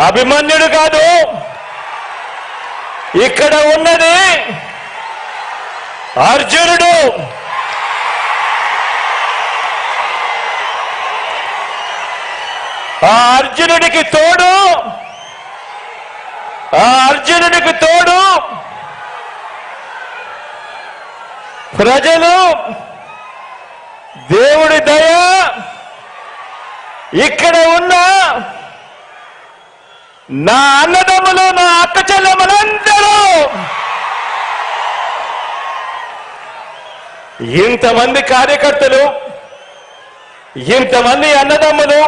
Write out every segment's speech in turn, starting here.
అభిమన్యుడు కాదు, ఇక్కడ ఉన్నది అర్జునుడు. ఆ అర్జునుడికి తోడు ప్రజలు, దేవుడి దయ, ఇక్కడ ఉన్న నా అన్నదమ్ములు, నా అక్క చెల్లెమ్మలందరూ, ఇంతమంది కార్యకర్తలు, ఇంతమంది అన్నదమ్ములు,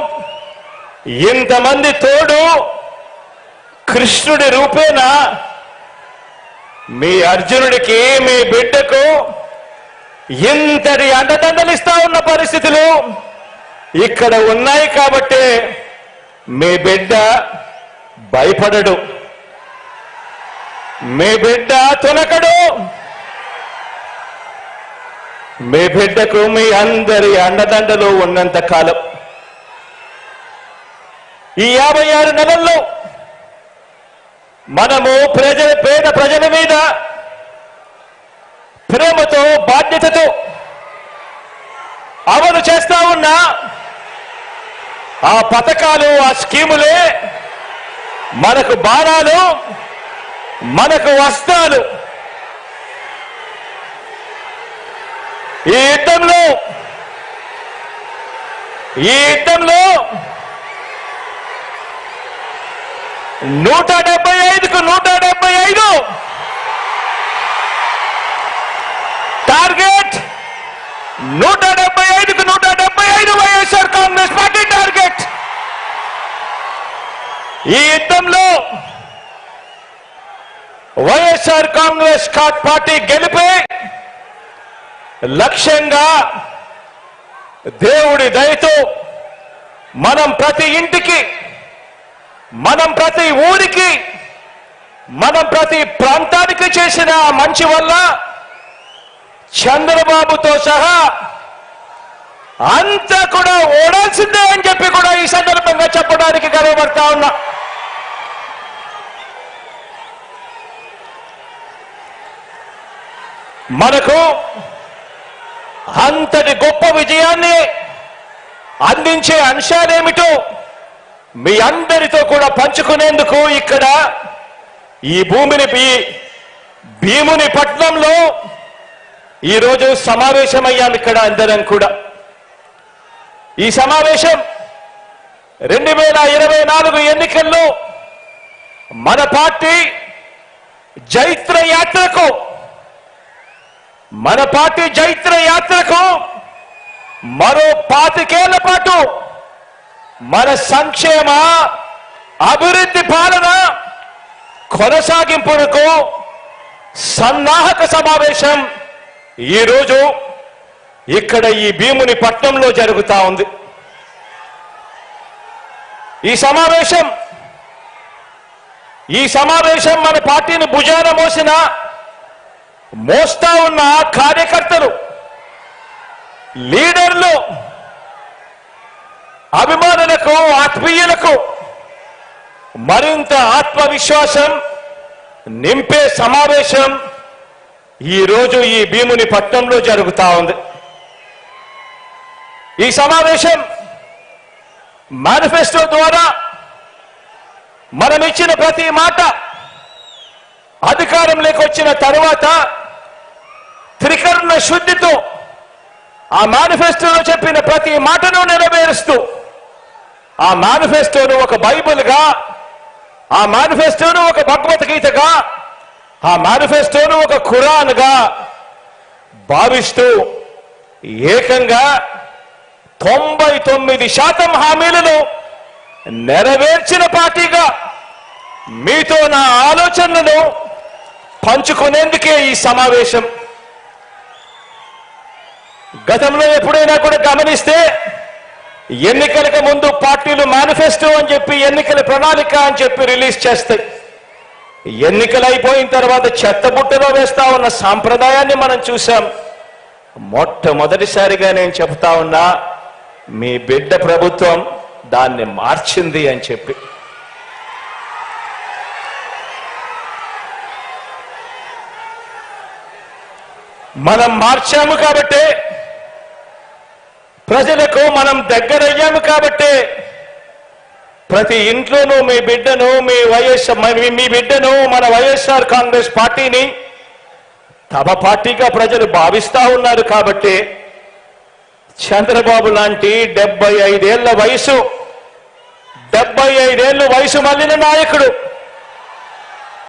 ఇంతమంది తోడు కృష్ణుడి రూపేణ మీ అర్జునుడికి, మీ బిడ్డకు ఇంతటి అండదండలిస్తా ఉన్న పరిస్థితులు ఇక్కడ ఉన్నాయి. కాబట్టి మీ బిడ్డ భయపడడు, మీ బిడ్డ తునకడు. మీ బిడ్డకు మీ అందరి అండదండలు ఉన్నంత కాలం, ఈ 56 నెలల్లో మనము పేద ప్రజల మీద ప్రేమతో, బాధ్యతతో అమలు చేస్తా ఉన్న ఆ పథకాలు, ఆ స్కీములే మనకు బాణాలు, మనకు వస్త్రాలు. ఈ యుద్ధంలో 175కు 175 టార్గెట్, 175కు 175 వైఎస్ఆర్ కాంగ్రెస్ పార్టీ టార్గెట్. ఈ యుద్ధంలో వైఎస్ఆర్ కాంగ్రెస్ పార్టీ గెలిపే లక్ష్యంగా దేవుడి దయతో మనం ప్రతి ఇంటికి, మనం ప్రతి ఊరికి, మనం ప్రతి ప్రాంతానికి చేసిన మంచి వల్ల చంద్రబాబుతో సహా అంతా కూడా ఓడాల్సిందే అని చెప్పి కూడా ఈ సందర్భంగా చెప్పడానికి గర్వపడతా ఉన్నా. మనకు అంతటి గొప్ప విజయాన్ని అందించే అంశాలేమిటో మీ అందరితో కూడా పంచుకునేందుకు ఇక్కడ ఈ భీముని పట్నంలో ఈరోజు సమావేశమయ్యాం. ఇక్కడ అందరం కూడా ఈ సమావేశం 2024 ఎన్నికల్లో మన పార్టీ జైత్ర యాత్రకు మరో 25 ఏళ్ల పాటు మన సంక్షేమ అభివృద్ధి పాలన కొనసాగింపునకు సన్నాహక సమావేశం ఈరోజు ఇక్కడ ఈ భీముని పట్నంలో జరుగుతా ఉంది. ఈ సమావేశం మన పార్టీని భుజాన మోస్తా ఉన్న కార్యకర్తలు, లీడర్లు, అభిమానులకు, ఆత్మీయులకు మరింత ఆత్మవిశ్వాసం నింపే సమావేశం ఈరోజు ఈ భీముని పట్నంలో జరుగుతా ఉంది. ఈ సమావేశం మేనిఫెస్టో ద్వారా మనం ఇచ్చిన ప్రతి మాట అధికారంలోకి వచ్చిన తరువాత త్రికరణ శుద్ధితో ఆ మేనిఫెస్టోలో చెప్పిన ప్రతి మాటను నెరవేరుస్తూ, ఆ మేనిఫెస్టోను ఒక బైబిల్గా, ఆ మేనిఫెస్టోను ఒక భగవద్గీతగా, ఆ మేనిఫెస్టోను ఒక ఖురాన్గా భావిస్తూ ఏకంగా 99% హామీలను నెరవేర్చిన పార్టీగా మీతో నా ఆలోచనలను పంచుకునేందుకే ఈ సమావేశం. గతంలో ఎప్పుడైనా కూడా గమనిస్తే ఎన్నికలకు ముందు పార్టీలు మేనిఫెస్టో అని చెప్పి, ఎన్నికల ప్రణాళిక అని చెప్పి రిలీజ్ చేస్తాయి. ఎన్నికలు అయిపోయిన తర్వాత చెత్తబుట్టలో వేస్తా ఉన్న సాంప్రదాయాన్ని మనం చూసాం. మొట్టమొదటిసారిగా నేను చెప్తా ఉన్నా, మీ బిడ్డ ప్రభుత్వం దాన్ని మార్చింది అని చెప్పి. మనం మార్చాము కాబట్టే, ప్రజలకు మనం దగ్గరయ్యాము కాబట్టే ప్రతి ఇంట్లోనూ మీ బిడ్డను మీ బిడ్డను మన వైఎస్ఆర్ కాంగ్రెస్ పార్టీని తమ పార్టీగా ప్రజలు భావిస్తా ఉన్నారు కాబట్టి చంద్రబాబు లాంటి 75 ఏళ్ల వయసు మళ్ళిన నాయకుడు